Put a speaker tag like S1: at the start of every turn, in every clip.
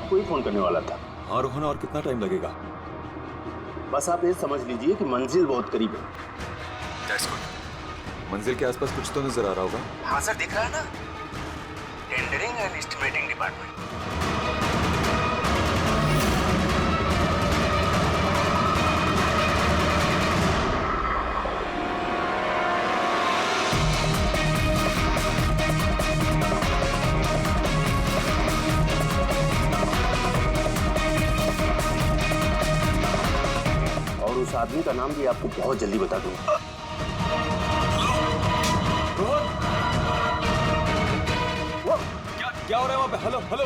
S1: आपको ही फोन करने वाला था।
S2: हाँ रोहन, और कितना टाइम लगेगा?
S1: बस आप ये समझ लीजिए कि मंजिल बहुत करीब है।
S2: That's good. मंजिल के आसपास कुछ तो नजर आ रहा होगा।
S1: हाँ सर, दिख रहा है ना, टेंडरिंग एंड एस्टिमेटिंग डिपार्टमेंट। और उस आदमी का नाम भी आपको बहुत जल्दी बता दूंगा।
S2: रोहन, क्या हो रहा है वहां पे? Hello hello.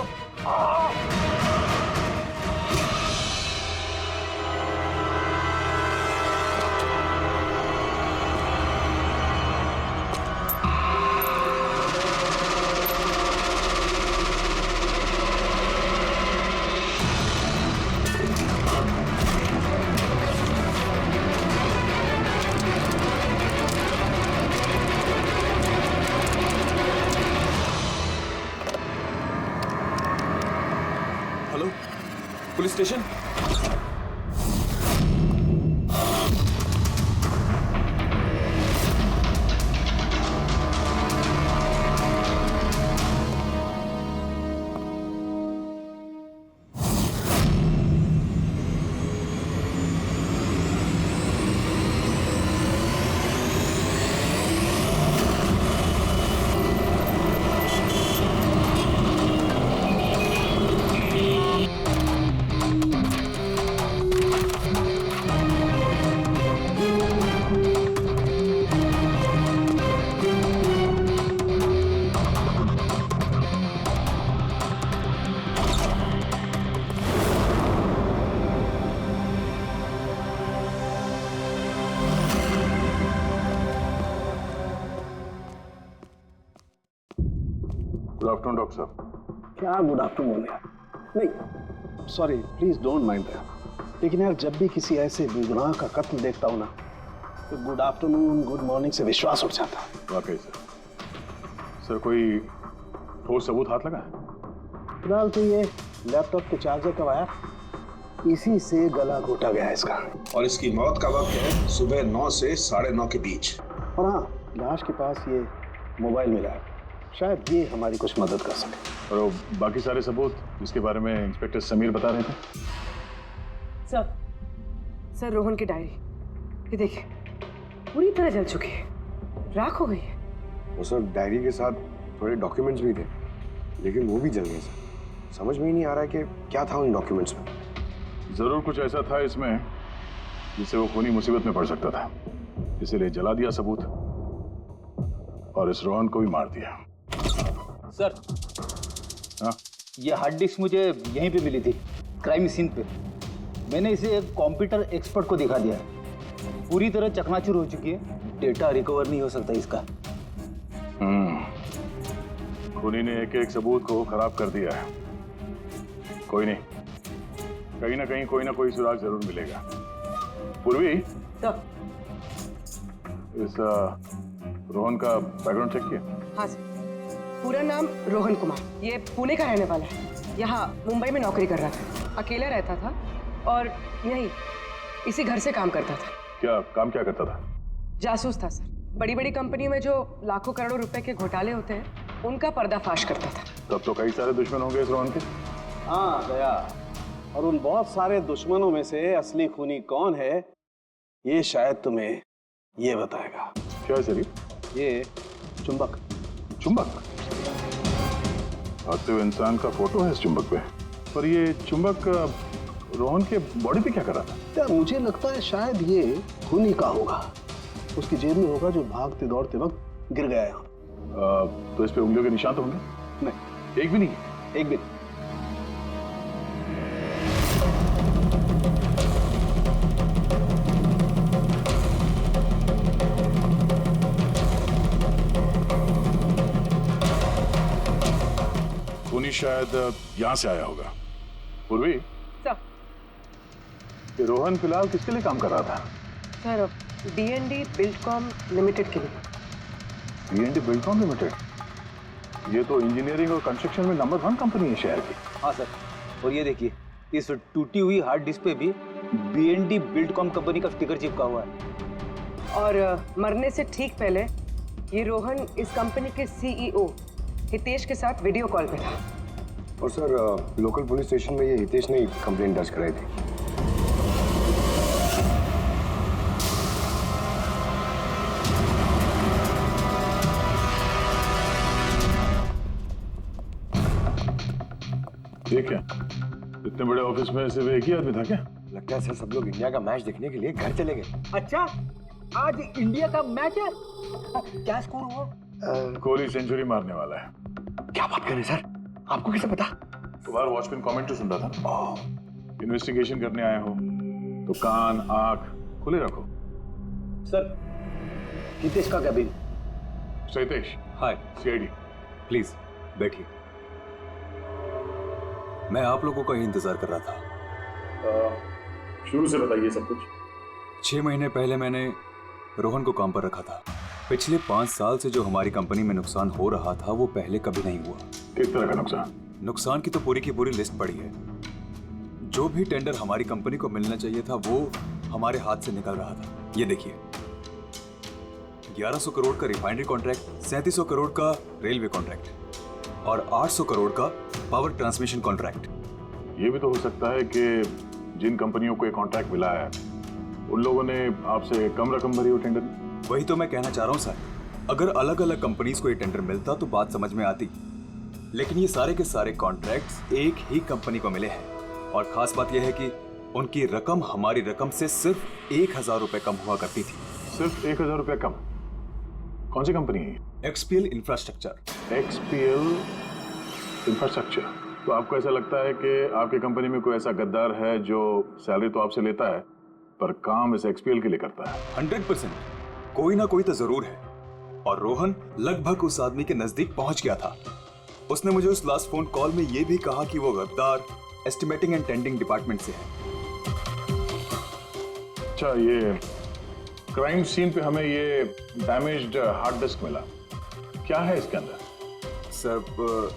S2: Hello, police station.
S3: Good afternoon doctor साहब।
S4: क्या गुड आफ्टरनून यार? नहीं sorry, please don't mind that. लेकिन यार जब भी किसी ऐसे बेगुनाह का कत्ल देखता हूँ ना, तो गुड आफ्टरनून गुड मॉर्निंग से विश्वास उठ जाता है।
S3: वाकई सर कोई ठोस सबूत हाथ लगा?
S4: फिलहाल तो ये लैपटॉप के चार्जर का वायर, इसी से गला घोटा गया है इसका।
S5: और इसकी मौत का वक्त है सुबह 9 से 9:30 के बीच।
S4: और हाँ, लाश के पास ये मोबाइल मिला है, शायद ये हमारी कुछ मदद कर सके।
S3: और वो बाकी सारे सबूत जिसके बारे में इंस्पेक्टर समीर बता रहे थे?
S6: सर रोहन की डायरी, ये देखिए पूरी तरह जल चुकी है, राख हो गई है।
S7: वो सर डायरी के साथ थोड़े डॉक्यूमेंट्स भी थे, लेकिन वो भी जल गए सर। समझ में ही नहीं आ रहा है कि क्या था उन डॉक्यूमेंट्स में।
S3: जरूर कुछ ऐसा था इसमें जिससे वो खूनी मुसीबत में पड़ सकता था, इसीलिए जला दिया सबूत और इस रोहन को भी मार दिया।
S8: सर,
S3: हाँ?
S8: ये हार्ड डिस्क मुझे यहीं पे मिली थी, क्राइम सीन पे। मैंने इसे एक कंप्यूटर एक्सपर्ट को दिखा दिया, पूरी तरह चकनाचूर हो चुकी है, डेटा रिकवर नहीं हो सकता इसका।
S3: खूनी ने एक एक सबूत को खराब कर दिया है। कोई नहीं, कहीं ना कहीं कोई ना कोई सुराग जरूर मिलेगा। पूर्वी,
S6: सर।
S3: इस रोहन का बैकग्राउंड चेक किया?
S6: हाँ सर, पूरा नाम रोहन कुमार, ये पुणे का रहने वाला है, यहाँ मुंबई में नौकरी कर रहा था, अकेला रहता था और यही इसी घर से काम करता था।
S3: क्या काम क्या करता था?
S6: जासूस था सर, बड़ी बड़ी कंपनियों में जो लाखों करोड़ों रुपए के घोटाले होते हैं उनका पर्दाफाश करता था।
S3: तब तो कई सारे दुश्मन होंगे इस रोहन के।
S4: हाँ दया, और उन बहुत सारे दुश्मनों में से असली खूनी कौन है ये शायद तुम्हें ये बताएगा।
S3: क्या सर?
S4: ये चुंबक।
S3: चुंबक? भागते हुए इंसान का फोटो है इस चुंबक पे, पर ये चुंबक रोहन के बॉडी पे क्या कर रहा था?
S4: यार मुझे लगता है शायद ये खूनी का होगा, उसकी जेब में होगा जो भागते दौड़ते वक्त गिर गया यहाँ।
S3: तो इस पे उंगलियों के निशान तो होंगे?
S4: नहीं,
S3: एक भी नहीं?
S4: एक भी।
S3: खूनी शायद यहाँ से आया होगा। पूर्वी,
S6: सर।
S3: ये रोहन फिलहाल किसके लिए काम कर रहा था?
S6: सर D&D बिल्डकॉम लिमिटेड के लिए।
S3: D&D Buildcom limited? ये तो इंजीनियरिंग और कंस्ट्रक्शन में नंबर 1 कंपनी है शहर की।
S8: हाँ सर, और ये देखिए, इस टूटी हुई हार्ड डिस्क पे भी BND बिल्डकॉम कंपनी का स्टिकर चिपका हुआ है।
S6: और मरने से ठीक पहले ये रोहन इस कंपनी के CEO हितेश के साथ वीडियो कॉल पे था।
S7: और सर लोकल पुलिस स्टेशन में ये हितेश ने कंप्लेंट दर्ज कराई थी।
S3: ये क्या, इतने बड़े ऑफिस में सिर्फ एक ही आदमी था क्या?
S7: लगता है सर सब लोग इंडिया का मैच देखने के लिए घर चले गए।
S8: अच्छा, आज इंडिया का मैच है। क्या स्कोर हुआ?
S3: कोहली सेंचुरी मारने वाला है।
S7: क्या बात कर रहे हैं सर, आपको कैसे पता?
S3: बाहर वॉचमैन कमेंट्री सुन रहा था। इन्वेस्टिगेशन करने आए हो तो कान आंख खुले रखो।
S8: सर, हितेश का कैबिन।
S3: सहितेश,
S2: हाय,
S3: CID।
S2: प्लीज बैठिए। मैं आप लोगों का ही इंतजार कर रहा था।
S3: शुरू से बताइए सब कुछ।
S2: 6 महीने पहले मैंने रोहन को काम पर रखा था। पिछले 5 साल से जो हमारी कंपनी में नुकसान हो रहा था वो पहले कभी नहीं हुआ।
S3: किस तरह का नुकसान?
S2: नुकसान की तो पूरी की पूरी लिस्ट पड़ी है। जो भी टेंडर हमारी कंपनी को मिलना चाहिए था वो हमारे हाथ से निकल रहा था। ये देखिए, 1100 करोड़ का रिफाइनरी कॉन्ट्रैक्ट, 3700 करोड़ का रेलवे कॉन्ट्रैक्ट और 800 करोड़ का पावर ट्रांसमिशन कॉन्ट्रैक्ट।
S3: ये भी तो हो सकता है कि जिन कंपनियों को ये कॉन्ट्रैक्ट मिला है उन लोगों ने आपसे कम रकम भरी हो टेंडर में।
S2: वही तो मैं कहना चाह रहा हूँ सर। अगर अलग अलग कंपनीज को ये टेंडर मिलता तो बात समझ में आती, लेकिन ये सारे के सारे कॉन्ट्रैक्ट्स एक ही कंपनी को मिले हैं। और खास बात यह है कि उनकी रकम हमारी रकम से सिर्फ 1000 रुपए कम हुआ करती थी।
S3: सिर्फ 1000 रुपया कम? कौन सी कंपनी है?
S2: XPL infrastructure.
S3: XPL infrastructure. तो आपको ऐसा लगता है कि आपकी कंपनी में कोई ऐसा गद्दार है जो सैलरी तो आपसे लेता है पर काम इस XPL के लिए करता है?
S2: 100% कोई ना कोई तो जरूर है। और रोहन लगभग उस आदमी के नजदीक पहुंच गया था। उसने मुझे उस लास्ट फोन कॉल में यह भी कहा कि वो गद्दार एस्टिमेटिंग एंड टेंडिंग डिपार्टमेंट से है।
S3: अच्छा, ये क्राइम सीन पे हमें ये डैमेज्ड हार्ड डिस्क मिला, क्या है इसके अंदर?
S2: सर,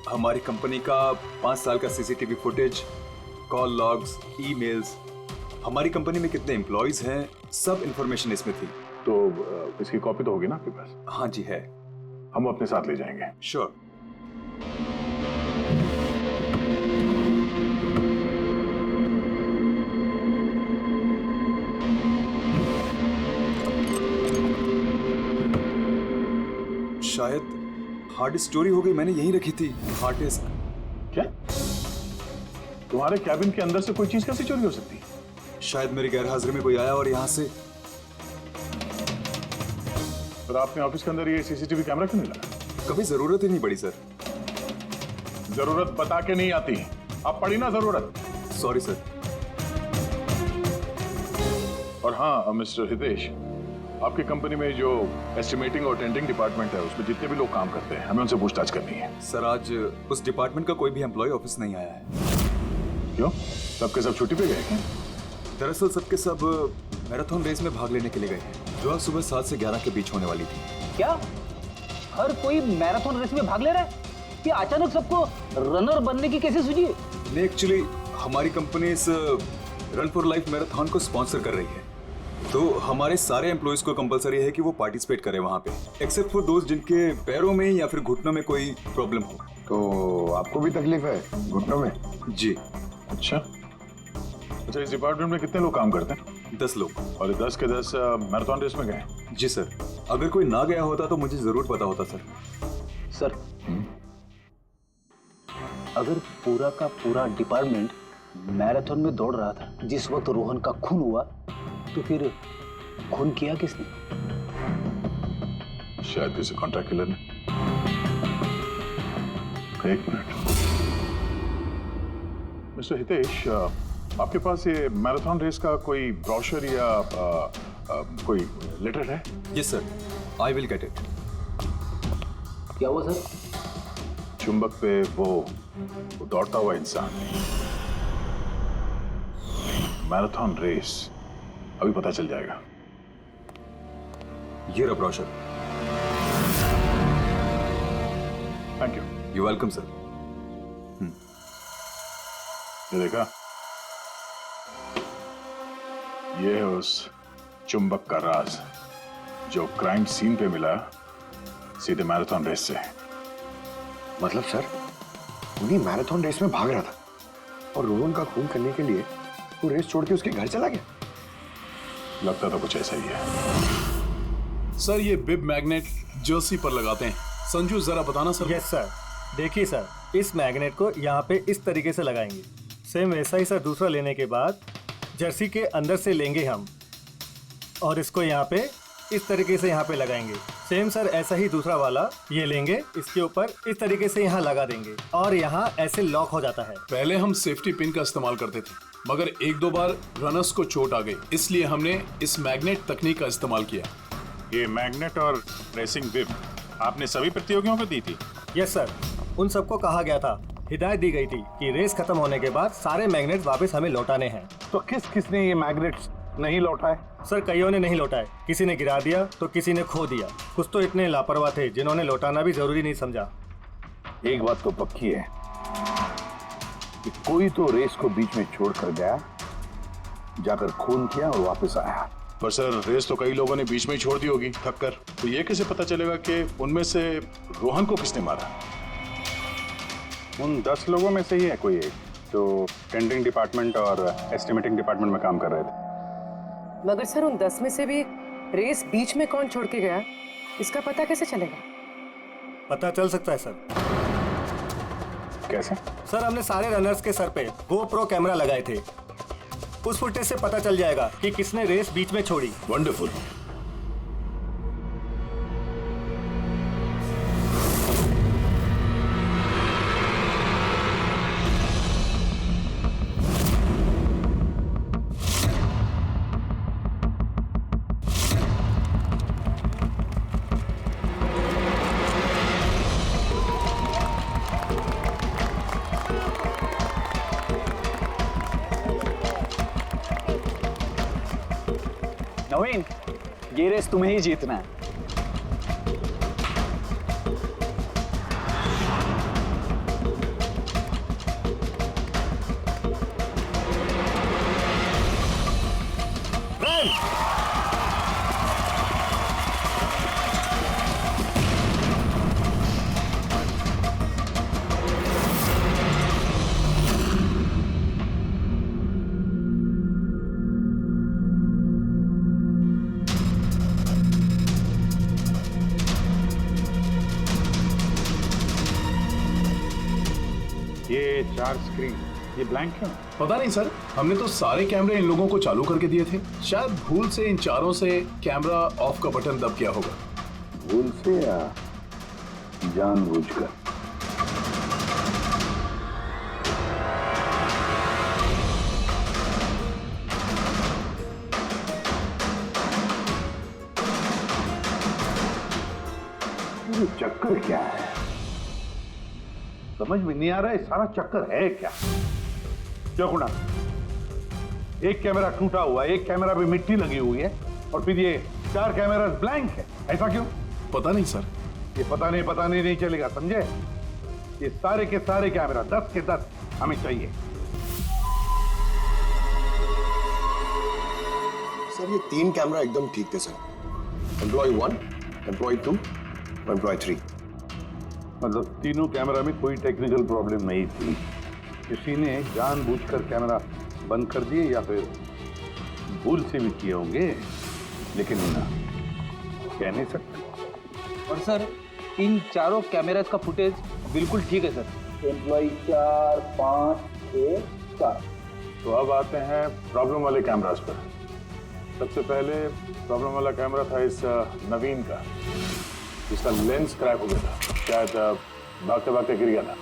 S2: हमारी कंपनी का 5 साल का CCTV footage, call logs, emails, हमारी कंपनी में कितने एम्प्लॉयज हैं, सब इंफॉर्मेशन इसमें थी।
S3: तो इसकी कॉपी तो होगी ना आपके पास?
S2: हाँ जी है।
S3: हम अपने साथ ले जाएंगे।
S2: श्योर। शायद हार्ड डिस्क चोरी हो गई, मैंने यहीं रखी थी हार्ड डिस्क।
S3: क्या? तुम्हारे कैबिन के अंदर से कोई चीज कैसे चोरी हो सकती है?
S2: शायद मेरी गैरहाजिरी में कोई आया और यहाँ से।
S3: पर आपने ऑफिस के अंदर ये CCTV कैमरा क्यों नहीं लगा?
S2: कभी जरूरत ही नहीं पड़ी सर।
S3: जरूरत बता के नहीं आती, अब पड़ी ना जरूरत।
S2: Sorry sir.
S3: और हाँ मिस्टर हितेश, आपकी कंपनी में जो एस्टिमेटिंग और टेंडिंग डिपार्टमेंट है उसमें जितने भी लोग काम करते हैं हमें उनसे पूछताछ करनी है।
S2: सर, आज उस डिपार्टमेंट का कोई भी एम्प्लॉय ऑफिस नहीं आया है।
S3: क्यों? सबके सब छुट्टी पे गए क्या?
S2: दरअसल सबके सब मैराथन रेस में भाग लेने के लिए गए हैं जो आज सुबह 7 से 11 के बीच होने वाली थी।
S8: क्या हर कोई मैराथन रेस में भाग ले रहा है? कि अचानक सबको रनर बनने की कैसे सूझी?
S2: नहीं, एक्चुअली हमारी कंपनी इस रन फॉर लाइफ मैराथन को स्पॉन्सर कर रही है, तो हमारे सारे एम्प्लॉयज को कंपलसरी है कि वो पार्टिसिपेट करें वहाँ पे, एक्सेप्ट फॉर दोस्त जिनके पैरों में या फिर घुटनों में कोई प्रॉब्लम हो।
S7: तो आपको भी तकलीफ है घुटनों में?
S2: जी।
S3: अच्छा, इस डिपार्टमेंट में कितने लोग काम करते हैं?
S2: 10 लोग।
S3: और 10 के 10 मैराथन रेस में गए?
S2: जी सर। अगर कोई ना गया होता तो मुझे जरूर पता होता सर।
S8: सर, अगर पूरा का पूरा डिपार्टमेंट मैराथन में दौड़ रहा था जिस वक्त रोहन का खून हुआ, तो फिर खून किया किसने?
S3: शायद किसी कॉन्ट्रैक्ट किलर ने। एक मिनट मिस्टर हितेश, आपके पास ये मैराथन रेस का कोई ब्रोशर या कोई लेटर है?
S2: Yes sir, I will get it.
S8: क्या हुआ सर?
S3: चुंबक पे वो दौड़ता हुआ इंसान, मैराथन रेस, अभी पता चल जाएगा।
S2: ये रहा brochure.
S3: Thank you.
S2: You welcome sir.
S3: ये देखा, ये है उस चुंबक का राज जो क्राइम सीन पे मिला सीधे मैराथन रेस से।
S7: मतलब सर, उन्हीं मैराथन रेस में भाग रहा था और रोहन का खून करने के लिए वो रेस छोड़ के उसके घर चला गया।
S3: लगता तो कुछ ऐसा ही है।
S9: सर ये बिब मैग्नेट जर्सी पर लगाते हैं। संजू जरा बताना सर।
S10: Yes sir. देखिए सर, इस मैग्नेट को यहाँ पे इस तरीके से लगाएंगे। सेम वैसा ही सर दूसरा लेने के बाद जर्सी के अंदर से लेंगे हम और इसको यहाँ पे इस तरीके से यहाँ पे लगाएंगे। सेम सर ऐसा ही दूसरा वाला ये लेंगे, इसके ऊपर इस तरीके से यहाँ लगा देंगे और यहाँ ऐसे लॉक हो जाता है।
S9: पहले हम सेफ्टी पिन का इस्तेमाल करते थे, मगर एक दो बार रनर्स को चोट आ गई, इसलिए हमने इस मैग्नेट तकनीक का इस्तेमाल किया।
S3: ये मैग्नेट और रेसिंग बिब आपने सभी प्रतियोगियों को दी थी?
S10: यस सर, उन सबको कहा गया था, हिदायत दी गई थी कि रेस खत्म होने के बाद सारे मैग्नेट वापस हमें लौटाने हैं।
S4: तो किसने ये मैग्नेट्स नहीं लौटाए?
S10: सर कईयों ने नहीं लौटाए, किसी ने गिरा दिया तो किसी ने खो दिया। कुछ तो इतने लापरवाह थे जिन्होंने लौटाना भी जरूरी नहीं समझा।
S4: एक बात तो पक्की है कि कोई तो रेस को बीच में छोड़ कर गया, जाकर खून किया और वापस आया।
S3: पर सर रेस तो कई लोगों ने बीच में ही छोड़ दी होगी थक कर, तो ये कैसे पता चलेगा कि उनमें से रोहन को किसने मारा?
S11: उन 10 लोगों में से ही है कोई एक जो टेंडरिंग डिपार्टमेंट और एस्टिमेटिंग डिपार्टमेंट में काम कर रहे थे।
S6: मगर सर उन 10 में से भी रेस बीच में कौन छोड़ के गया, इसका पता कैसे चलेगा?
S10: पता चल सकता है सर।
S11: कैसे?
S10: सर हमने सारे रनर्स के सर पे GoPro कैमरा लगाए थे, उस फुटेज से पता चल जाएगा कि किसने रेस बीच में छोड़ी।
S3: वंडरफुल।
S8: नवीन, ये रेस तुम्हें ही जीतना है।
S3: ये 4 स्क्रीन, ये ब्लैंक क्यों?
S9: पता नहीं सर, हमने तो सारे कैमरे इन लोगों को चालू करके दिए थे। शायद भूल से इन चारों से कैमरा ऑफ का बटन दब गया होगा।
S4: भूल से या जानबूझकर? ये चक्कर क्या है? समझ में नहीं आ रहा है, सारा चक्कर है क्या? क्यों कुणा? एक कैमरा टूटा हुआ है, एक कैमरा पे मिट्टी लगी हुई है और फिर ये 4 कैमरा ब्लैंक है, ऐसा क्यों?
S9: पता नहीं सर।
S4: ये पता नहीं चलेगा, समझे? ये सारे के सारे कैमरा 10 के 10 हमें चाहिए।
S7: सर ये 3 कैमरा एकदम ठीक थे सर। Employ 1, employ 2, employ 3।
S4: मतलब तीनों कैमरा में कोई टेक्निकल प्रॉब्लम नहीं थी, किसी ने जानबूझकर कैमरा बंद कर दिए या फिर भूल से भी किए होंगे, लेकिन कह नहीं सकते।
S8: और सर इन चारों कैमरास का फुटेज बिल्कुल ठीक है सर। एम्प्लॉय 4, 5, 6, 4।
S3: तो अब आते हैं प्रॉब्लम वाले कैमरास पर। सबसे पहले प्रॉब्लम वाला कैमरा था इस नवीन का, जिसका लेंस क्रैक हो गया था, शायद भागते भागते गिर गया था।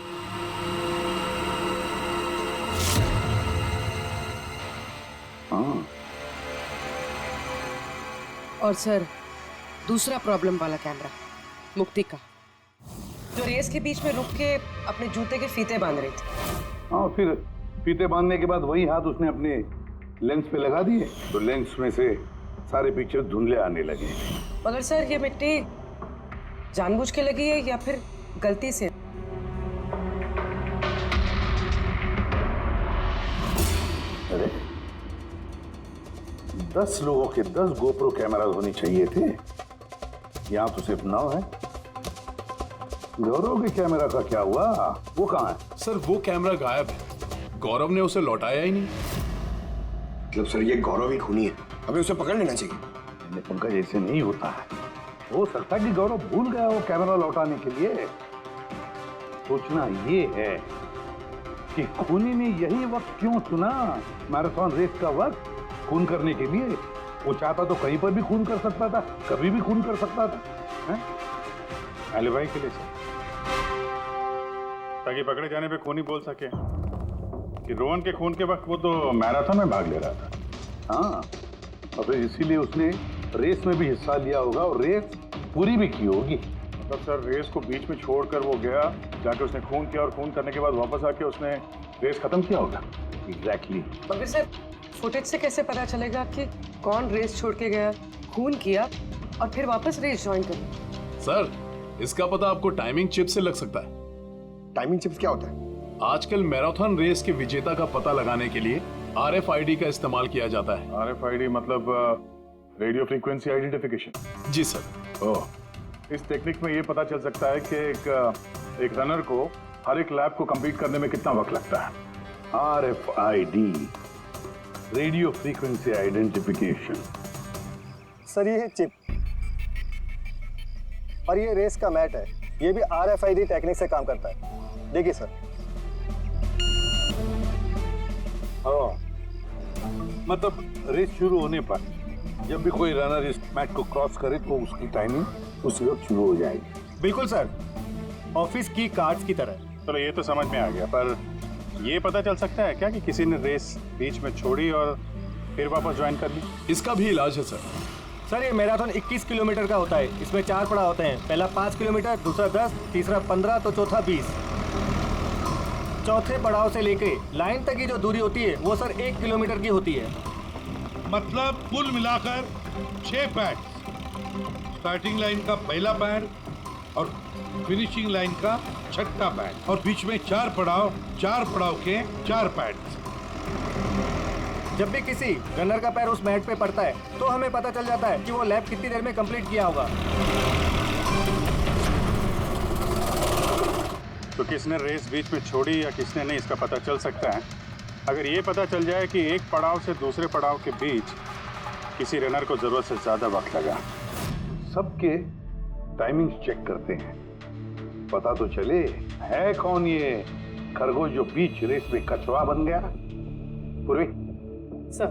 S4: हाँ।
S6: और सर दूसरा प्रॉब्लम वाला कैमरा मुक्ति का, जो रेस के बीच में रुक के अपने जूते के फीते बांध रही थी।
S4: हाँ, फिर फीते बांधने के बाद वही हाथ उसने अपने लेंस पे लगा दिए तो लेंस में से सारे पिक्चर धुंधले आने लगे।
S6: मगर सर ये मिट्टी जानबूझ के लगी है या फिर गलती से?
S4: अरे 10 लोगों के 10 गोप्रो कैमरास होने चाहिए थे, यहां तो सिर्फ 9 है। गौरव के कैमरा का क्या हुआ? वो कहाँ है?
S9: सर वो कैमरा गायब है, गौरव ने उसे लौटाया ही नहीं।
S7: मतलब सर ये गौरव ही खूनी है, हमें उसे पकड़ लेना चाहिए।
S4: पंकज ऐसे नहीं होता है, हो सकता है कि गौरव भूल गया वो कैमरा लौटाने के लिए। सोचना ये है कि खूनी ने यही वक्त क्यों चुना, मैराथन रेस का वक्त, खून करने के लिए। वो चाहता तो कहीं पर भी खून कर सकता था, कभी भी खून कर सकता था।
S11: एलिबाई के लिए सर, ताकि पकड़े जाने पे खूनी बोल सके कि रोहन के खून के वक्त वो तो मैराथन में भाग ले रहा था।
S4: हाँ, और फिर इसीलिए उसने रेस में भी हिस्सा लिया होगा और रेस पूरी भी की होगी।
S11: मतलब सर रेस को बीच में छोड़कर वो गया, जाके उसने खून किया और खून करने के बाद वापस आके उसने रेस खत्म किया होगा।
S4: एग्जैक्टली।
S6: मगर सर फुटेज से कैसे पता चलेगा कि कौन रेस छोड़ के गया, खून किया और फिर वापस रेस ज्वाइन कर?
S9: सर इसका पता आपको टाइमिंग चिप से लग सकता है।
S7: टाइमिंग चिप्स क्या होता है?
S9: आजकल मैराथन रेस के विजेता का पता लगाने के लिए RFID का इस्तेमाल किया जाता है।
S11: RFID मतलब रेडियो फ्रीक्वेंसी आइडेंटिफिकेशन।
S9: जी सर।
S11: ओह, इस टेक्निक में ये पता चल सकता है कि एक रनर को हर एक लैप को कंप्लीट करने में कितना वक्त लगता है।
S4: RFID, radio frequency identification.
S10: Sir ये है चिप और ये रेस का मैट है, ये भी RFID टेक्निक से काम करता है। देखिए सर।
S4: मतलब रेस शुरू होने पर जब भी कोई रनर इस मैच को क्रॉस करे तो उसकी टाइमिंग उसी वक्त शुरू हो जाएगी।
S10: बिल्कुल सर, ऑफिस की कार्ड्स की तरह।
S11: चलो ये तो समझ में आ गया, पर ये पता चल सकता है क्या कि किसी ने रेस बीच में छोड़ी और फिर वापस ज्वाइन कर ली?
S9: इसका भी इलाज है सर।
S10: सर ये मैराथन 21 किलोमीटर का होता है, इसमें 4 पड़ाव होते हैं। पहला 5 किलोमीटर, दूसरा 10, तीसरा 15 तो चौथा 20। चौथे पड़ाव से लेके लाइन तक की जो दूरी होती है वो सर 1 किलोमीटर की होती है।
S12: मतलब कुल मिलाकर 6 पैड, स्टार्टिंग लाइन का पहला पैड और फिनिशिंग लाइन का छठा पैड, और बीच में 4 पड़ाव के 4 पैड।
S10: जब भी किसी रनर का पैर उस मैट पे पड़ता है तो हमें पता चल जाता है कि वो लैप कितनी देर में कंप्लीट किया होगा।
S11: तो किसने रेस बीच में छोड़ी या किसने नहीं, इसका पता चल सकता है अगर ये पता चल जाए कि एक पड़ाव से दूसरे पड़ाव के बीच किसी रनर को जरूरत से ज्यादा वक्त लगा।
S4: सबके टाइमिंग चेक करते हैं, पता तो चले है कौन ये खरगोश जो बीच रेस में कछुआ बन गया। पूर्वी
S11: सर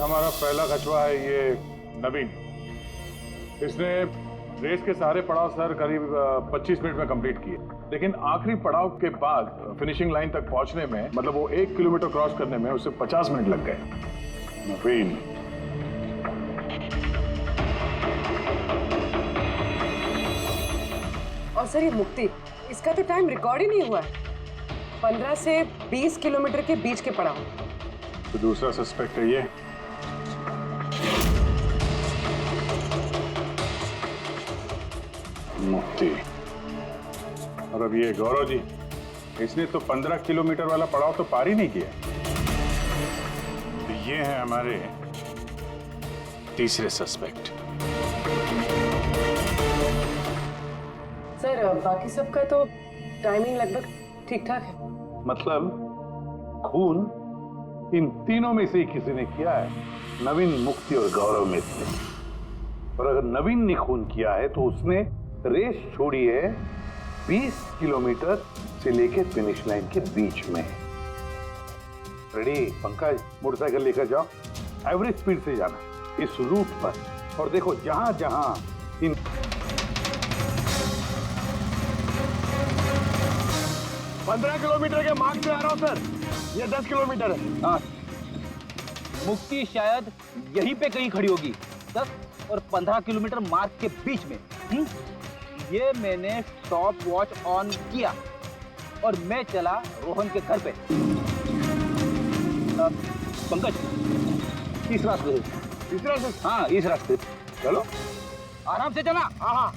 S11: हमारा पहला कछुआ है ये नवीन। इसने रेस के सारे पड़ाव सर करीब 25 मिनट में कंप्लीट किए, लेकिन आखिरी पड़ाव के बाद फिनिशिंग लाइन तक पहुंचने में, मतलब वो 1 किलोमीटर क्रॉस करने में उसे 50 मिनट लग गए। नवीन
S6: और सर ये मुक्ति, इसका तो टाइम रिकॉर्ड ही नहीं हुआ है। 15 से 20 किलोमीटर के बीच के पड़ाव।
S11: तो दूसरा सस्पेक्ट है ये। मुक्ति। और अब ये गौरव जी, इसने तो 15 किलोमीटर वाला पड़ाव तो पार ही नहीं किया। तो ये है हमारे तीसरे सस्पेक्ट।
S6: सर बाकी सबका तो टाइमिंग लगभग ठीक ठाक है।
S4: मतलब खून इन तीनों में से किसी ने किया है, नवीन, मुक्ति और गौरव में से। और अगर नवीन ने खून किया है तो उसने रेस छोड़ी है 20 किलोमीटर से लेकर फिनिश लाइन के बीच में। रेडी पंकज, मोटरसाइकिल लेकर जाओ, एवरेज स्पीड से जाना इस रूट पर, और देखो जहां जहां इन
S7: 15 किलोमीटर के मार्ग से आ रहा हूं सर, ये 10 किलोमीटर है।
S8: हाँ, मुक्ति शायद यहीं पे कहीं खड़ी होगी, 10 और 15 किलोमीटर मार्ग के बीच में। ये मैंने स्टॉप वॉच ऑन किया और मैं चला रोहन के घर पे। पंकज, इस रास्ते से। हाँ, इस रास्ते।
S4: चलो
S8: आराम से चला।
S7: हाँ।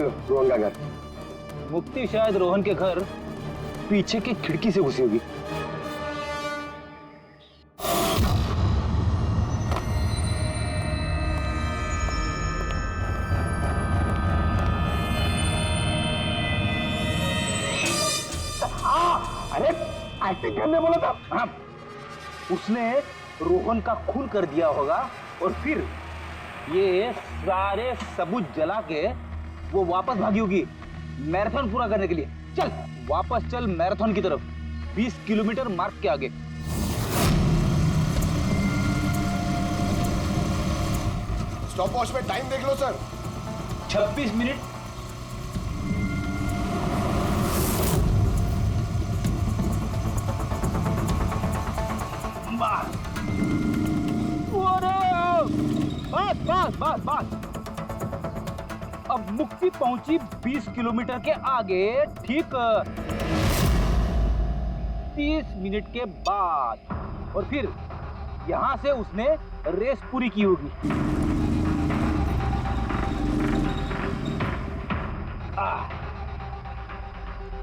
S7: रोहन का घर?
S8: मुक्ति शायद रोहन के घर पीछे की खिड़की से घुसी होगी।
S7: अरे एक्टिंग करने बोला था।
S8: हाँ, उसने रोहन का खून कर दिया होगा और फिर ये सारे सबूत जला के वो वापस भागी होगी मैराथन पूरा करने के लिए। चल वापस चल मैराथन की तरफ, 20 किलोमीटर मार्ग के आगे।
S7: स्टॉप वॉच में टाइम देख लो सर।
S8: 26 मिनट। बस बस। अब मुक्ति पहुंची 20 किलोमीटर के आगे, ठीक 30 मिनट के बाद, और फिर यहां से उसने रेस पूरी की होगी।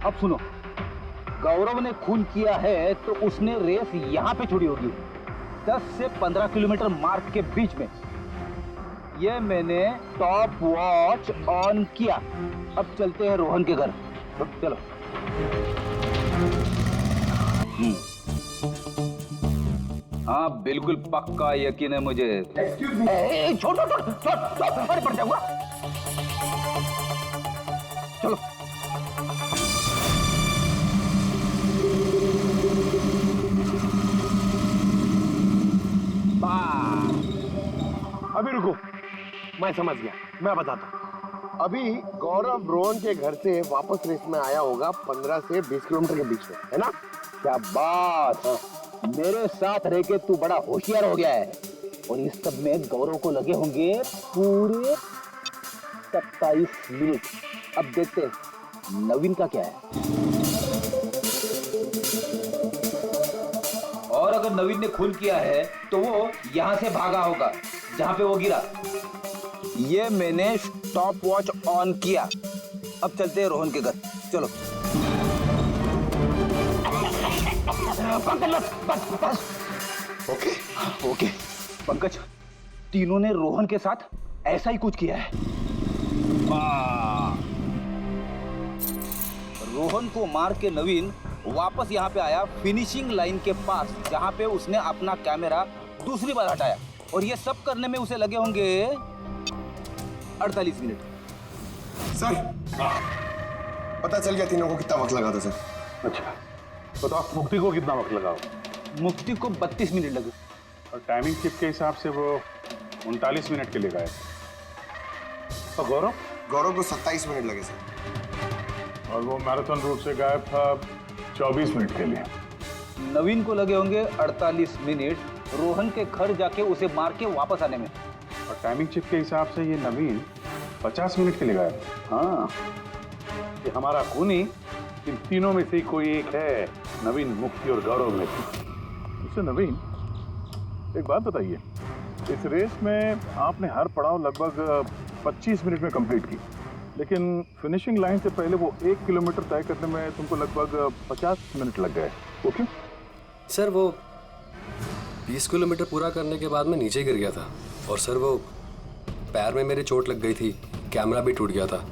S8: अब सुनो, गौरव ने खून किया है तो उसने रेस यहां पे छोड़ी होगी, 10 से 15 किलोमीटर मार्ग के बीच में। ये मैंने टॉप वॉच ऑन किया। अब चलते हैं रोहन के घर। चलो। हाँ बिल्कुल पक्का यकीन है मुझे। छोड़ पड़ जाऊंगा। चलो।
S7: अभी रुको, मैं समझ गया, मैं बताता हूँ। अभी गौरव रोहन के घर से वापस रेस में आया होगा 15 से 20 किलोमीटर के बीच में, है ना?
S8: क्या बात। मेरे साथ रह के तू बड़ा होशियार हो गया है। और इस सब में गौरव को लगे होंगे पूरे 27 मिनट। अब देखते हैं नवीन का क्या है। और अगर नवीन ने खून किया है तो वो यहाँ से भागा होगा जहाँ पे वो गिरा। ये मैंने स्टॉप वॉच ऑन किया। अब चलते हैं रोहन के घर। चलो। बस। ओके पंकज, तीनों ने रोहन के साथ ऐसा ही कुछ किया है। रोहन को मार के नवीन वापस यहाँ पे आया फिनिशिंग लाइन के पास, जहाँ पे उसने अपना कैमरा दूसरी बार हटाया। और ये सब करने में उसे लगे होंगे 48 मिनट।
S7: सर, पता चल गया तीनों को कितना वक्त लगा था सर।
S3: अच्छा, बताओ मुक्ति को कितना वक्त लगा?
S8: मुक्ति को 32 मिनट लगे।
S3: और टाइमिंग चिप के हिसाब से वो 39 मिनट के लिए गए। और गौरव
S7: को 27 मिनट लगे सर।
S3: और वो मैराथन रूट से गायब था 24 मिनट के लिए।
S8: नवीन को लगे होंगे 48 मिनट रोहन के घर जाके उसे मार के वापस आने में।
S3: और टाइमिंग चिप के हिसाब से ये नवीन 50 मिनट के लिए गायब। हाँ, ये हमारा खूनी इन तीनों में से कोई एक है, नवीन, मुक्ति और गौरव में से। उससे नवीन, एक बात बताइए, इस रेस में आपने हर पड़ाव लगभग 25 मिनट में कंप्लीट की, लेकिन फिनिशिंग लाइन से पहले वो 1 किलोमीटर तय करने में तुमको लगभग 50 मिनट लग गए। वो क्यों?
S13: सर वो 20 किलोमीटर पूरा करने के बाद मैं नीचे गिर गया था, और सर वो पैर में मेरे चोट लग गई थी, कैमरा भी टूट गया था।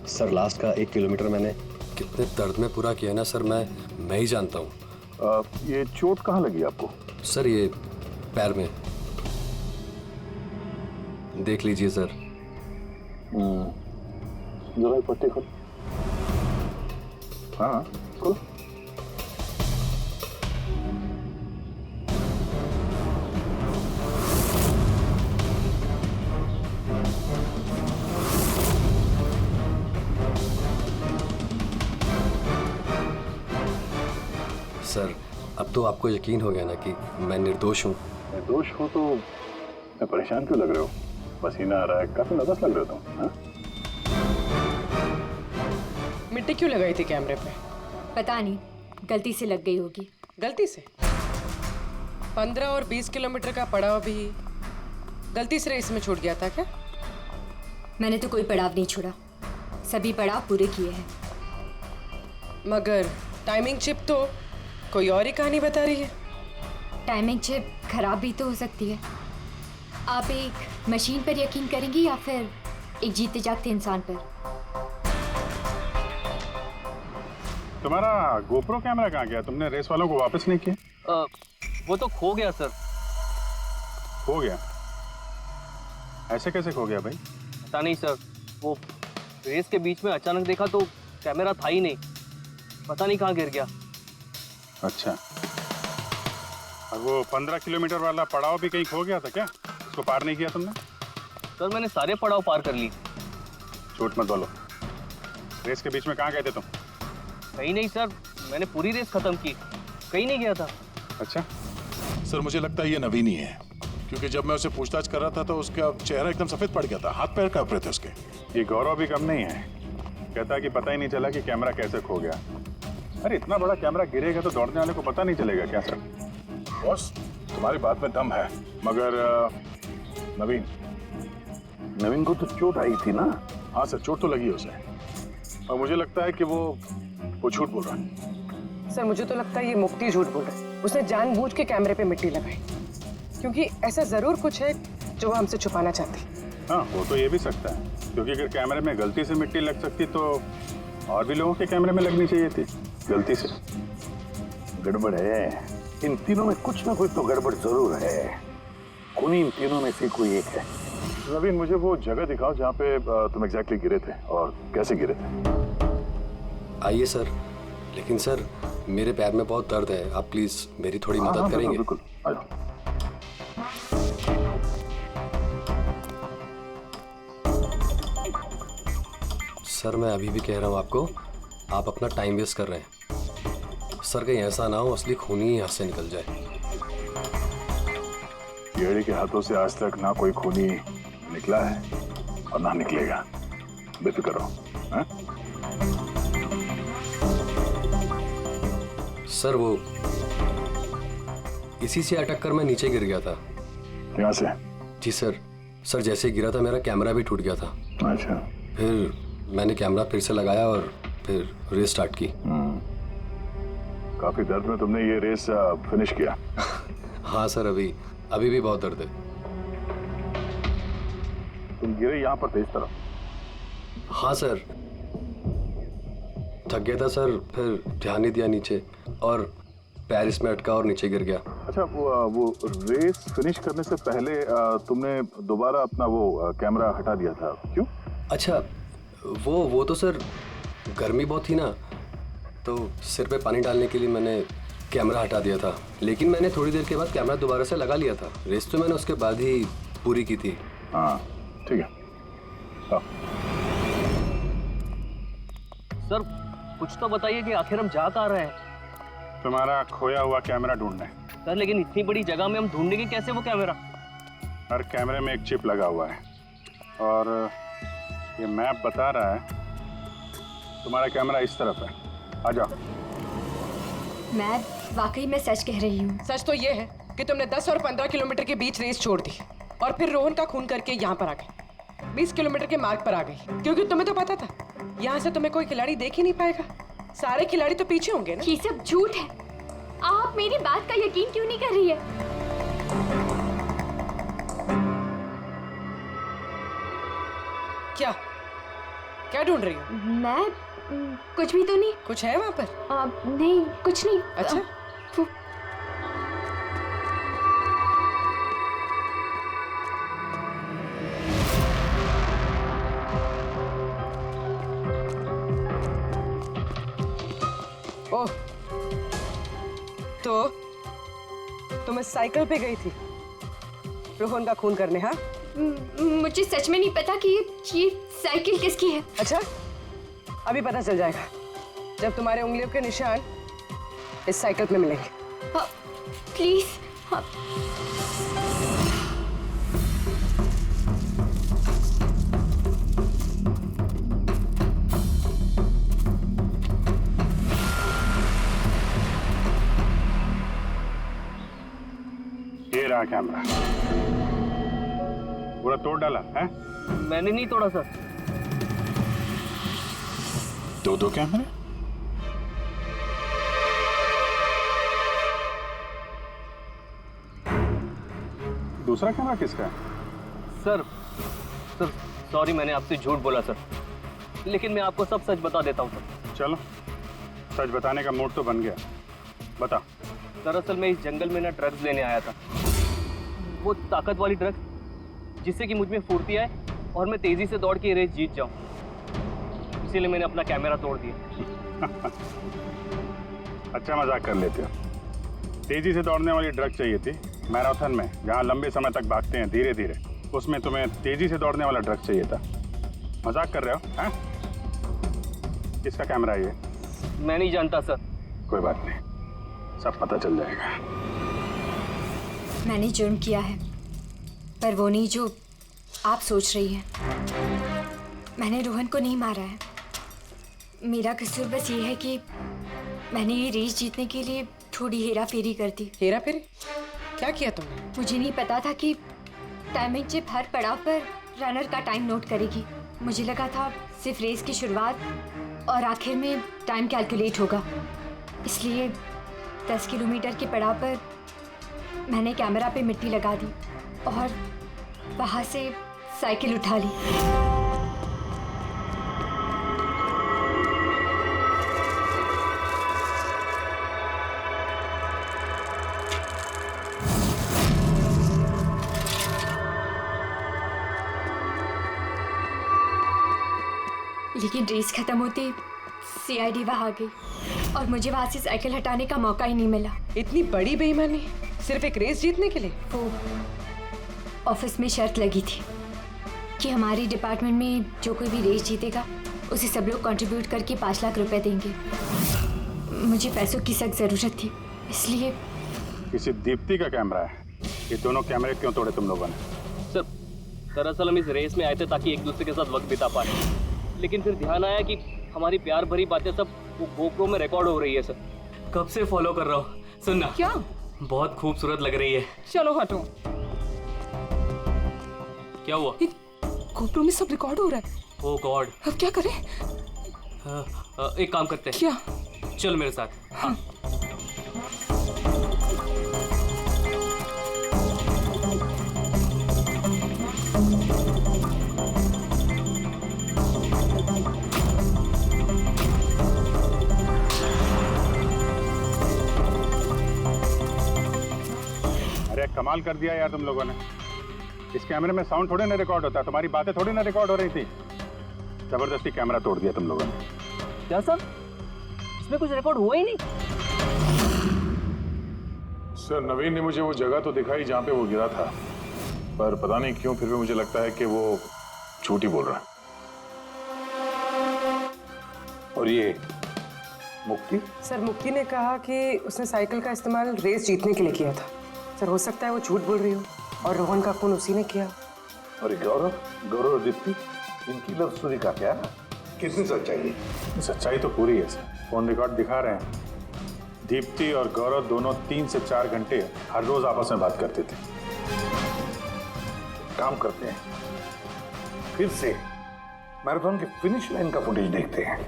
S13: सर लास्ट का 1 किलोमीटर मैंने कितने दर्द में पूरा किया ना सर, मैं ही जानता हूँ।
S3: ये चोट कहाँ लगी आपको?
S13: सर ये पैर में, देख लीजिए सर।
S3: जरा पट्टी खोल। हाँ खोलो।
S13: सर अब तो आपको यकीन हो गया ना कि मैं निर्दोष हूँ।
S3: निर्दोष हो तो मैं परेशान क्यों लग रहे हो? पसीना आ रहा है, काफी नर्वस लग रहे हो तुम।
S6: मिट्टी क्यों लगाई थी कैमरे पे?
S14: पता नहीं, गलती से लग गई होगी।
S6: गलती से? 15 और 20 किलोमीटर का पड़ाव भी गलती से रेस में छूट गया था क्या?
S14: मैंने तो कोई पड़ाव नहीं छोड़ा, सभी पड़ाव पूरे किए हैं।
S6: मगर टाइमिंग चिप तो कोई और ही कहानी बता रही है।
S14: टाइमिंग चिप खराब भी तो हो सकती है। आप एक मशीन पर यकीन करेंगी या फिर एक जीते जागते इंसान पर?
S11: तुम्हारा गोप्रो कैमरा कहाँ गया? तुमने रेस वालों को वापस नहीं किया?
S8: वो तो खो गया सर।
S11: खो गया? ऐसे कैसे खो गया भाई?
S8: पता नहीं सर, वो रेस के बीच में अचानक देखा तो कैमरा था ही नहीं, पता नहीं कहाँ गिर गया।
S11: अच्छा, और वो 15 किलोमीटर वाला पड़ाव भी कहीं खो गया था क्या? उसको पार नहीं किया तुमने?
S8: सर मैंने सारे पड़ाव पार कर ली।
S11: झूठ मत बोलो, रेस के बीच में कहाँ गए थे तुम?
S8: कहीं नहीं सर, मैंने पूरी रेस खत्म की, कहीं नहीं गया था।
S11: अच्छा,
S9: सर मुझे लगता है ये नवीन ही है, क्योंकि जब मैं उसे पूछताछ कर रहा था तो उसका चेहरा एकदम सफेद पड़ गया था, हाथ पैर कांप रहे थे उसके।
S11: ये गौरव भी कम नहीं है, कहता है कि पता ही नहीं चला कि कैमरा कैसे खो गया। अरे इतना बड़ा कैमरा गिरेगा तो दौड़ने वाले को पता नहीं चलेगा क्या सर? बॉस तुम्हारी बात में दम है, मगर नवीन को तो चोट आई थी ना? हाँ सर, चोट तो लगी उसे, और मुझे लगता है कि वो झूठ बोल रहा है।
S6: सर मुझे तो लगता है ये मुक्ति झूठ बोल रहा है। उसने जानबूझ के कैमरे पे मिट्टी लगाई, क्योंकि ऐसा जरूर कुछ है जो वो हमसे छुपाना चाहती।
S11: हाँ, वो तो ये भी सकता है, क्योंकि अगर कैमरे में गलती से मिट्टी लग सकती तो और भी लोगों के कैमरे में लगनी चाहिए थी गलती से।
S4: गड़बड़ है, इन तीनों में कुछ ना कुछ तो गड़बड़ जरूर है। खूनी इन तीनों में से कोई एक है।
S11: नवीन, मुझे वो जगह दिखाओ जहाँ पे तुम एग्जैक्टली गिरे थे और कैसे गिरे थे।
S13: आइए सर, लेकिन सर मेरे पैर में बहुत दर्द है, आप प्लीज मेरी थोड़ी मदद करेंगे?
S11: बिल्कुल, आ जाओ।
S13: सर मैं अभी भी कह रहा हूँ आपको, आप अपना टाइम वेस्ट कर रहे हैं। सर कहीं ऐसा ना हो असली खूनी ही हाथ से निकल जाए।
S11: कीड़े के हाथों से आज तक ना कोई खूनी निकला है और ना निकलेगा, बेफिक्र रहो। हाँ?
S13: सर वो इसी से अटक कर मैं नीचे गिर गया था।
S11: यहाँ से? जी
S13: सर। सर जैसे गिरा था मेरा कैमरा भी टूट गया था।
S11: अच्छा।
S13: फिर मैंने कैमरा फिर से लगाया और फिर रेस स्टार्ट की।
S11: काफी दर्द में तुमने ये रेस फिनिश किया?
S13: हाँ सर, अभी भी बहुत दर्द है।
S11: तुम गिरे यहाँ पर तेज तरफ?
S13: हाँ सर, थक गया था सर, फिर ध्यान नहीं दिया नीचे और पैर इसमें अटका और नीचे गिर गया।
S11: अच्छा, वो रेस फिनिश करने से पहले तुमने दोबारा अपना वो कैमरा हटा दिया था, क्यों?
S13: अच्छा, वो तो सर गर्मी बहुत थी ना, तो सिर पे पानी डालने के लिए मैंने कैमरा हटा दिया था, लेकिन मैंने थोड़ी देर के बाद कैमरा दोबारा से लगा लिया था। रेस तो मैंने उसके बाद ही पूरी की थी।
S11: हाँ ठीक है।
S8: सर कुछ तो बताइए कि आखिर हम जा कहाँ रहे हैं?
S11: तुम्हारा खोया हुआ कैमरा ढूंढने।
S8: सर लेकिन इतनी बड़ी जगह में हम ढूंढेंगे कैसे वो कैमरा?
S11: हर कैमरे में एक चिप लगा हुआ है और ये मैप बता रहा है तुम्हारा कैमरा इस तरफ है। आ जाओ।
S14: मैं वाकई में सच कह रही हूँ।
S6: सच तो ये है कि तुमने 10 और 15 किलोमीटर के बीच रेस छोड़ दी और फिर रोहन का खून करके यहाँ पर आ गई। 20 किलोमीटर के मार्ग पर आ गई, क्योंकि तुम्हें तो पता था यहाँ से तुम्हें कोई खिलाड़ी देख ही नहीं पाएगा। सारे खिलाड़ी तो पीछे होंगे ना।
S14: ये सब झूठ है। आप मेरी बात का यकीन क्यों नहीं कर रही है?
S6: क्या क्या ढूंढ रही हो?
S14: मैं कुछ भी तो नहीं।
S6: कुछ है वहाँ पर?
S14: नहीं, कुछ नहीं।
S6: अच्छा। ओह, तो तुम इस साइकिल पे गई थी रोहन का खून करने? हाँ,
S14: मुझे सच में नहीं पता कि ये साइकिल किसकी है।
S6: अच्छा, अभी पता चल जाएगा जब तुम्हारे उंगलियों के निशान इस साइकिल पे मिलेंगे।
S14: प्लीज।
S11: ये रहा कैमरा। पूरा तोड़ डाला है?
S8: मैंने नहीं तोड़ा सर।
S9: दो कैमरे?
S11: दूसरा कैमरा किसका है?
S8: सर सॉरी, मैंने आपसे झूठ बोला सर, लेकिन मैं आपको सब सच बता देता हूँ सर।
S11: चलो, सच बताने का मूड तो बन गया, बता।
S8: दरअसल मैं इस जंगल में ना ड्रग्स लेने आया था, वो ताकत वाली ड्रग्स जिससे कि मुझ में फुर्ती आए और मैं तेजी से दौड़ के रेस जीत जाऊं। इसीलिए मैंने अपना कैमरा तोड़ दिया।
S11: अच्छा मजाक कर लेते हो। तेजी से दौड़ने वाली ड्रग चाहिए थी मैराथन में, जहाँ लंबे समय तक भागते हैं धीरे धीरे, उसमें तुम्हें तेजी से दौड़ने वाला ड्रग चाहिए था। मजाक कर रहे हो हैं? किसका कैमरा है ये?
S8: मैं नहीं जानता सर।
S11: कोई बात नहीं, सब पता चल जाएगा।
S14: मैंने जुर्म किया है, पर वो नहीं जो आप सोच रही हैं। मैंने रोहन को नहीं मारा है। मेरा कसूर बस ये है कि मैंने ये रेस जीतने के लिए थोड़ी हेरा फेरी कर दी।
S6: हेरा फेरी? क्या किया तुमने?
S14: मुझे नहीं पता था कि टाइमिंग चिप हर पड़ाव पर रनर का टाइम नोट करेगी। मुझे लगा था सिर्फ रेस की शुरुआत और आखिर में टाइम कैलकुलेट होगा, इसलिए 10 किलोमीटर के पड़ाव पर मैंने कैमरा पे मिट्टी लगा दी और वहाँ से साइकिल उठा ली। लेकिन रेस खत्म होते सीआईडी वहाँ आ गई और मुझे वहाँ से साइकिल हटाने का मौका ही नहीं मिला।
S6: इतनी बड़ी बेईमानी सिर्फ एक रेस जीतने के लिए?
S14: वो ऑफिस में शर्त लगी थी कि हमारे डिपार्टमेंट में जो कोई भी रेस जीतेगा उसे सब लोग कंट्रीब्यूट करके 5 लाख रुपए देंगे। मुझे पैसों की सख्त ज़रूरत थी, इसलिए।
S11: किसी दीप्ति का कैमरा है? ये दोनों कैमरे क्यों तोड़े तुम लोगों ने?
S8: सर दरअसल हम इस रेस में आए थे ताकि एक दूसरे के साथ वक्त बिता पाए, लेकिन फिर ध्यान आया कि हमारी प्यार भरी बातें सब वो गोप्रो में रिकॉर्ड हो रही है। सर
S15: कब से फॉलो कर रहा हूँ। सुनना,
S6: क्या?
S15: बहुत खूबसूरत लग रही है।
S6: चलो हटो।
S15: क्या हुआ?
S6: गोप्रो में सब रिकॉर्ड हो रहा है।
S15: ओह गॉड,
S6: अब क्या करें?
S15: एक काम करते हैं।
S6: क्या?
S15: चल मेरे साथ। हाँ।
S11: अरे कमाल कर दिया यार तुम लोगों ने। इस कैमरे में साउंड थोड़ी ना रिकॉर्ड होता, तुम्हारी बातें थोड़ी ना रिकॉर्ड हो रही थी। जबरदस्ती कैमरा तोड़ दिया तुम लोगों ने।
S8: क्या सर? इसमें कुछ रिकॉर्ड हुआ ही नहीं।
S3: सर नवीन ने मुझे वो जगह तो दिखाई जहां पे वो गिरा था, पर पता नहीं क्यों फिर भी मुझे लगता है कि वो झूठ ही बोल रहा है।
S4: और ये मुक्ति?
S6: सर मुक्ति ने कहा कि उसने साइकिल का इस्तेमाल रेस जीतने के लिए किया था। सर हो सकता है वो झूठ बोल रही हो और रोहन का खून उसी ने किया।
S4: और गौरव और दीप्ति, इनकी लव स्टोरी का क्या? कितनी सच्चाई है?
S11: सच्चाई तो पूरी है सर, फोन रिकॉर्ड दिखा रहे हैं। दीप्ति और गौरव दोनों 3 से 4 घंटे हर रोज आपस में बात करते थे।
S4: काम करते हैं, फिर से मैराथन की फिनिश लाइन का फुटेज देखते हैं।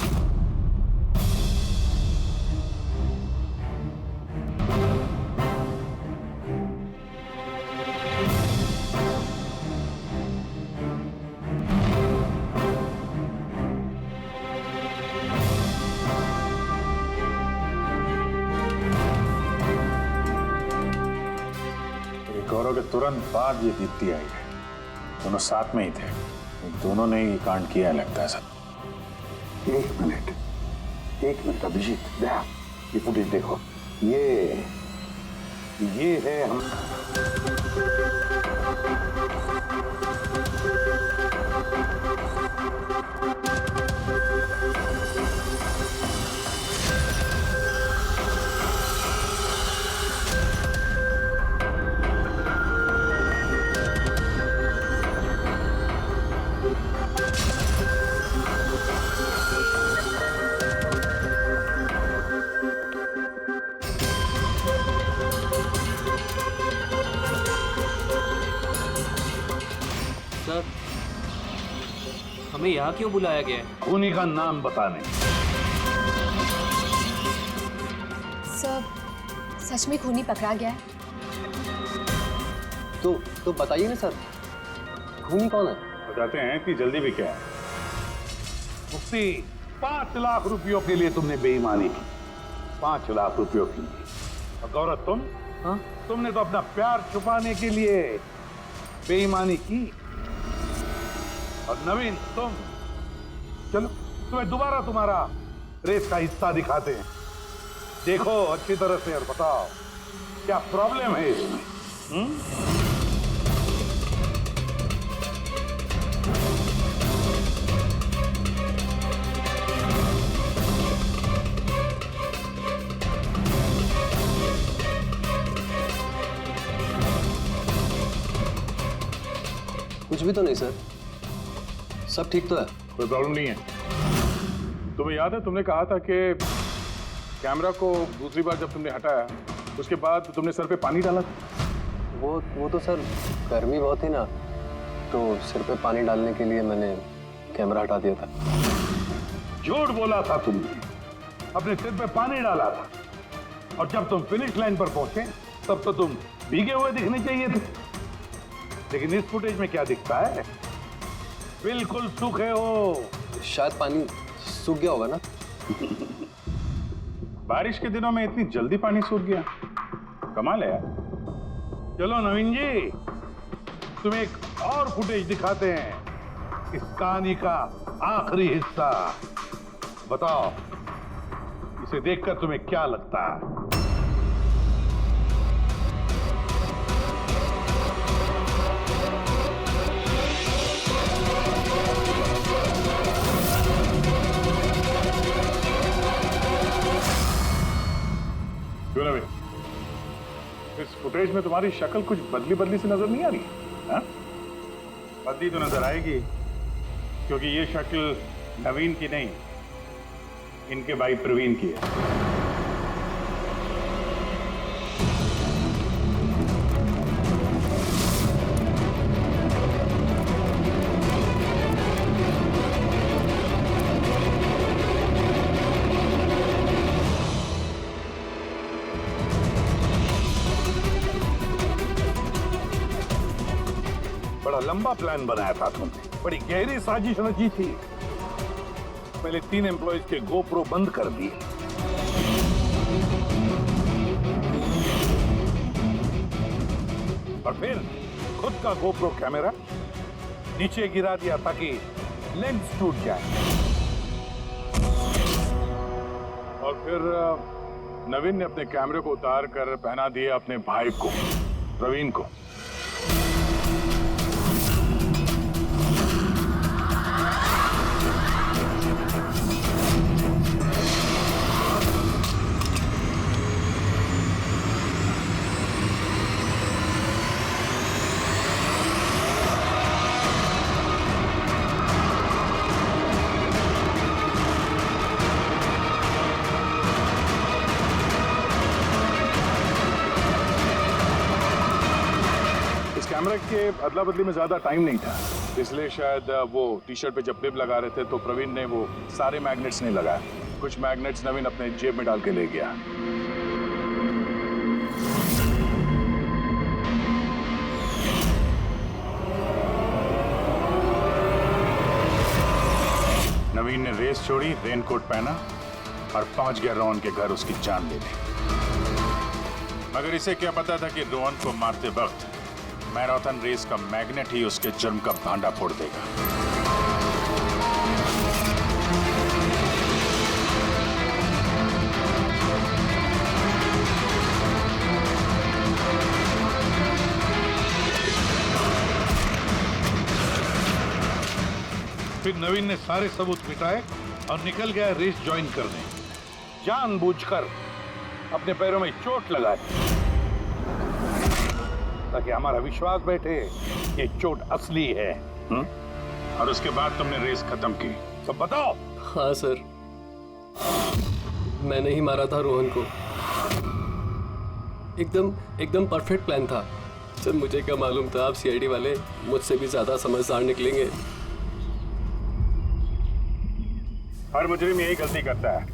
S11: गौरव के तुरंत बाद ये दीप्ति आई है, दोनों साथ में ही थे। दोनों ने ही कांड किया लगता है सर।
S4: एक मिनट अभिजीत, देखा ये फुटेज देखो। ये है हम।
S15: सर, हमें यहाँ क्यों बुलाया गया है?
S4: खूनी का नाम बताने।
S16: सर, सच में खूनी पकड़ा गया है?
S13: तो बताइए ना सर, खूनी कौन है?
S3: बताते हैं कि जल्दी भी क्या है।
S4: मुफ्ती, 5 लाख रुपयों के लिए तुमने बेईमानी की। 5 लाख रुपयों की। और गौरव तुम? हाँ? तुमने तो अपना प्यार छुपाने के लिए बेईमानी की। और नवीन तुम, चलो तुम्हें दोबारा तुम्हारा रेस का हिस्सा दिखाते हैं। देखो अच्छी तरह से और बताओ क्या प्रॉब्लम है इसमें।
S13: कुछ भी तो नहीं सर, सब ठीक तो है।
S3: कोई प्रॉब्लम नहीं है। तुम्हें याद है तुमने कहा था कि कैमरा को दूसरी बार जब तुमने हटाया उसके बाद तुमने सर पे पानी डाला था?
S13: वो तो सर गर्मी बहुत थी ना, तो सिर पे पानी डालने के लिए मैंने कैमरा हटा दिया था।
S4: झूठ बोला था तुमने, अपने सिर पे पानी डाला था। और जब तुम फिनिश लाइन पर पहुंचे तब तो तुम भीगे हुए दिखने चाहिए थे। लेकिन इस फुटेज में क्या दिखता है? बिल्कुल सूखे हो।
S13: शायद पानी सूख गया होगा ना।
S3: बारिश के दिनों में इतनी जल्दी पानी सूख गया, कमाल है यार।
S4: चलो नवीन जी, तुम्हें एक और फुटेज दिखाते हैं, इस कहानी का आखिरी हिस्सा। बताओ इसे देखकर तुम्हें क्या लगता है?
S3: क्यों नवीन, इस फुटेज में तुम्हारी शक्ल कुछ बदली बदली सी नजर नहीं आ रही? हाँ? बदली तो नजर आएगी, क्योंकि ये शक्ल नवीन की नहीं, इनके भाई प्रवीण की है।
S4: बड़ा लंबा प्लान बनाया था तुमने, बड़ी गहरी साजिश रची थी। पहले 3 एम्प्लॉइज के गोप्रो बंद कर दिए, और फिर खुद का गोप्रो कैमरा नीचे गिरा दिया ताकि लेंस टूट जाए।
S3: और फिर नवीन ने अपने कैमरे को उतार कर पहना दिया अपने भाई को, प्रवीण को। कैमरा के अदला बदली में ज्यादा टाइम नहीं था, इसलिए शायद वो टी शर्ट पे जब बिब लगा रहे थे तो प्रवीण ने वो सारे मैग्नेट्स नहीं लगाए। कुछ मैग्नेट्स नवीन अपने जेब में डाल के ले गया। नवीन ने रेस छोड़ी, रेनकोट पहना और पहुंच गया रोहन के घर उसकी जान लेने। मगर इसे क्या पता था कि रोहन को मारते वक्त मैराथन रेस का मैग्नेट ही उसके जुर्म का भांडा फोड़ देगा।
S4: फिर नवीन ने सारे सबूत मिटाए और निकल गया रेस ज्वाइन करने, जानबूझकर अपने पैरों में चोट लगाई ताकि हमारा विश्वास बैठे कि चोट असली है।
S3: और उसके बाद तुमने रेस खत्म की।
S4: तो बताओ।
S13: हाँ सर, मैंने ही मारा था रोहन को। एकदम परफेक्ट प्लान था। सर मुझे क्या मालूम था आप सीआईडी वाले मुझसे भी ज्यादा समझदार निकलेंगे।
S3: हर मुजरिम यही गलती करता है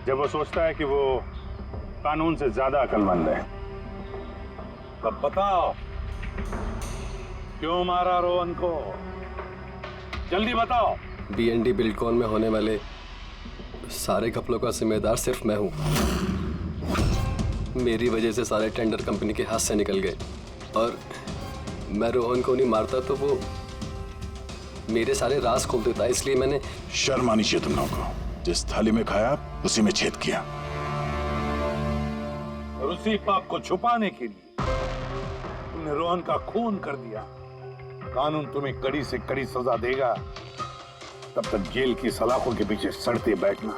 S3: जब वो सोचता है कि वो कानून से ज्यादा अक्लमंद है। तब बताओ क्यों मारा रोहन को, जल्दी बताओ।
S13: BND बिल्डकॉन में होने वाले सारे घपलों का जिम्मेदार सिर्फ मैं हूं। मेरी वजह से सारे टेंडर कंपनी के हाथ से निकल गए और मैं रोहन को नहीं मारता तो वो मेरे सारे राज खोल देता, इसलिए मैंने।
S11: शर्म आनी चाहिए तुम लोगों को। जिस थाली में खाया उसी में छेद किया।
S12: और उसी पाप को छुपाने के लिए तुमने रोहन का खून कर दिया। कानून तुम्हें कड़ी से कड़ी सजा देगा, तब तक जेल की सलाखों के पीछे सड़ते बैठना।